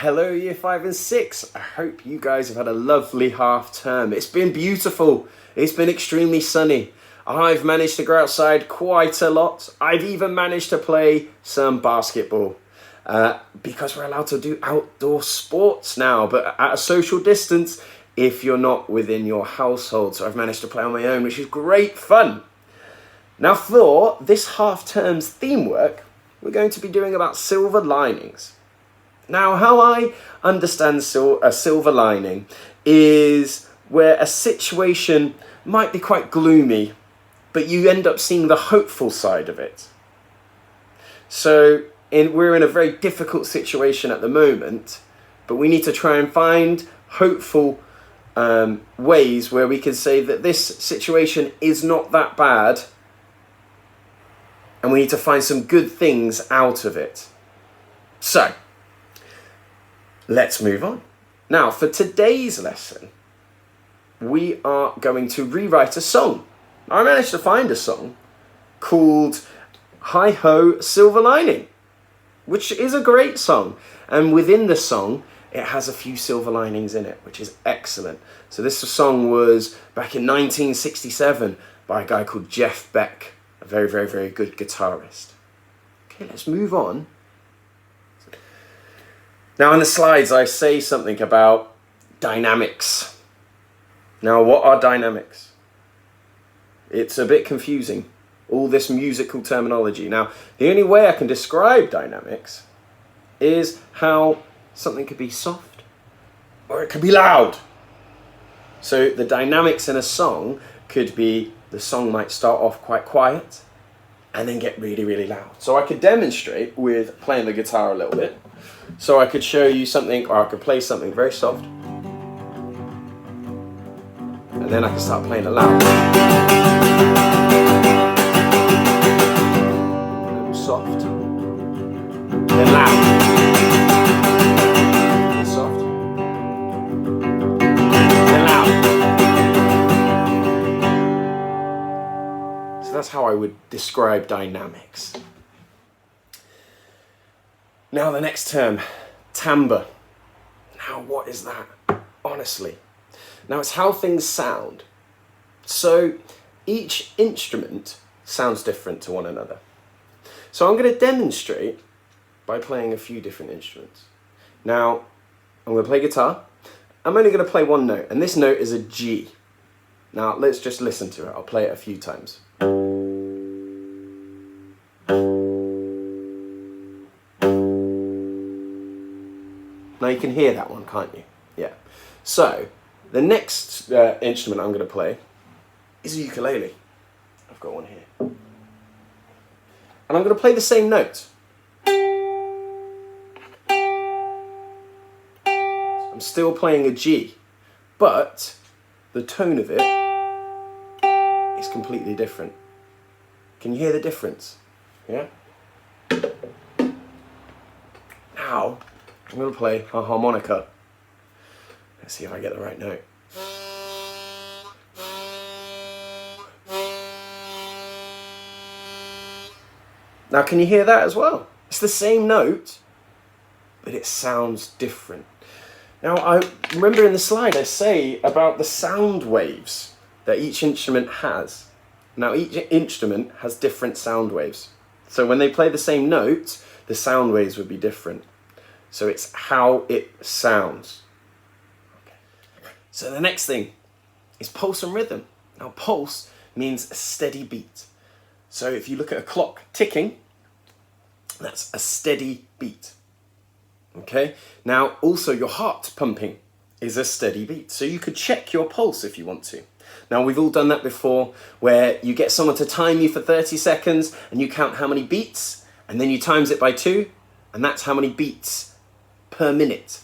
Hello Year 5 and 6, I hope you guys have had a lovely half term. It's been beautiful, it's been extremely sunny. I've managed to go outside quite a lot. I've even managed to play some basketball because we're allowed to do outdoor sports now, but at a social distance if you're not within your household. So I've managed to play on my own, which is great fun. Now for this half term's theme work, we're going to be doing about silver linings. Now, how I understand a silver lining is where a situation might be quite gloomy, but you end up seeing the hopeful side of it. So we're in a very difficult situation at the moment, but we need to try and find hopeful ways where we can say that this situation is not that bad, and we need to find some good things out of it. So, let's move on. Now, for today's lesson, we are going to rewrite a song. I managed to find a song called Hi Ho Silver Lining, which is a great song. And within the song, it has a few silver linings in it, which is excellent. So this song was back in 1967 by a guy called Jeff Beck, a very, very, very good guitarist. Okay, let's move on. Now in the slides I say something about dynamics. Now what are dynamics? It's a bit confusing, all this musical terminology. Now the only way I can describe dynamics is how something could be soft or it could be loud. So the dynamics in a song could be the song might start off quite quiet and then get really, really loud. So I could demonstrate with playing the guitar a little bit. So I could show you something, or I could play something very soft, and then I can start playing it loud. A little soft, then loud, then soft, then loud. So that's how I would describe dynamics. Now the next term, timbre. Now what is that, honestly? Now it's how things sound. So each instrument sounds different to one another. So I'm going to demonstrate by playing a few different instruments. Now I'm going to play guitar. I'm only going to play one note, and this note is a G. Now let's just listen to it. I'll play it a few times. Now you can hear that one, can't you? Yeah. So, the next instrument I'm going to play is a ukulele. I've got one here. And I'm going to play the same note. I'm still playing a G, but the tone of it is completely different. Can you hear the difference? Yeah? Now, I'm going to play a harmonica. Let's see if I get the right note. Now can you hear that as well? It's the same note, but it sounds different. Now I remember in the slide I say about the sound waves that each instrument has. Now each instrument has different sound waves. So when they play the same note, the sound waves would be different. So it's how it sounds. Okay. So the next thing is pulse and rhythm. Now pulse means a steady beat. So if you look at a clock ticking, that's a steady beat. Okay. Now also your heart pumping is a steady beat. So you could check your pulse if you want to. Now we've all done that before, where you get someone to time you for 30 seconds and you count how many beats, and then you times it by 2, and that's how many beats per minute.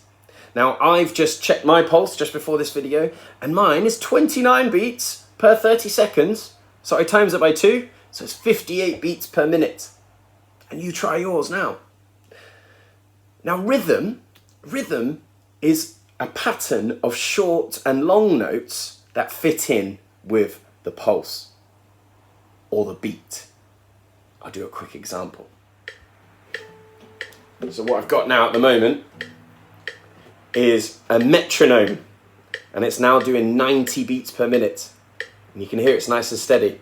Now I've just checked my pulse just before this video, and mine is 29 beats per 30 seconds. So I times it by 2, so it's 58 beats per minute. And you try yours now. Now rhythm is a pattern of short and long notes that fit in with the pulse or the beat. I'll do a quick example. So what I've got now at the moment is a metronome, and it's now doing 90 beats per minute. And you can hear it's nice and steady.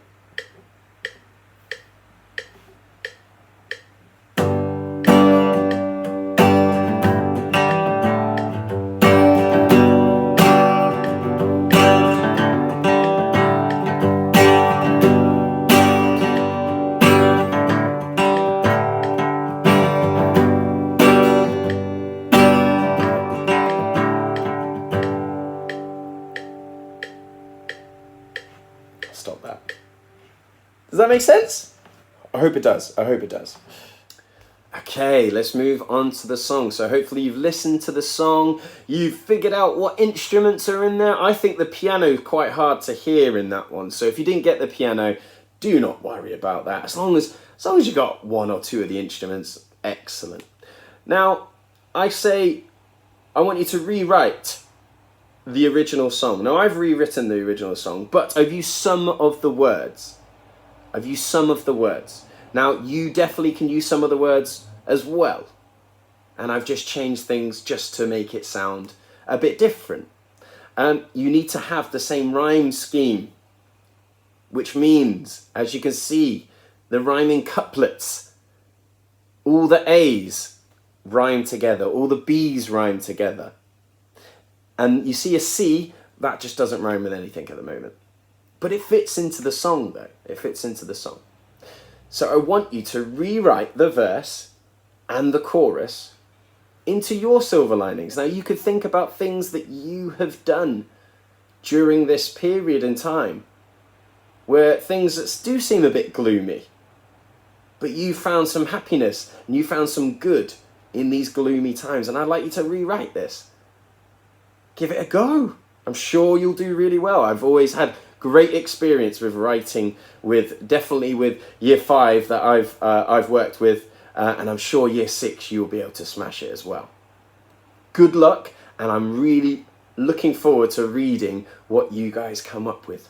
Stop that. Does that make sense? I hope it does. I hope it does. Okay, let's move on to the song. So hopefully you've listened to the song, you've figured out what instruments are in there. I think the piano is quite hard to hear in that one. So if you didn't get the piano, do not worry about that. As long as you got one or two of the instruments, excellent. Now, I want you to rewrite the original song. Now, I've rewritten the original song, but I've used some of the words. Now, you definitely can use some of the words as well. And I've just changed things just to make it sound a bit different. You need to have the same rhyme scheme, which means, as you can see, the rhyming couplets, all the A's rhyme together, all the B's rhyme together. And you see a C, that just doesn't rhyme with anything at the moment. But it fits into the song though, it fits into the song. So I want you to rewrite the verse and the chorus into your silver linings. Now you could think about things that you have done during this period in time where things that do seem a bit gloomy, but you found some happiness and you found some good in these gloomy times. And I'd like you to rewrite this. Give it a go. I'm sure you'll do really well. I've always had great experience with writing, definitely with year 5 that I've worked with, and I'm sure year 6 you'll be able to smash it as well. Good luck, and I'm really looking forward to reading what you guys come up with.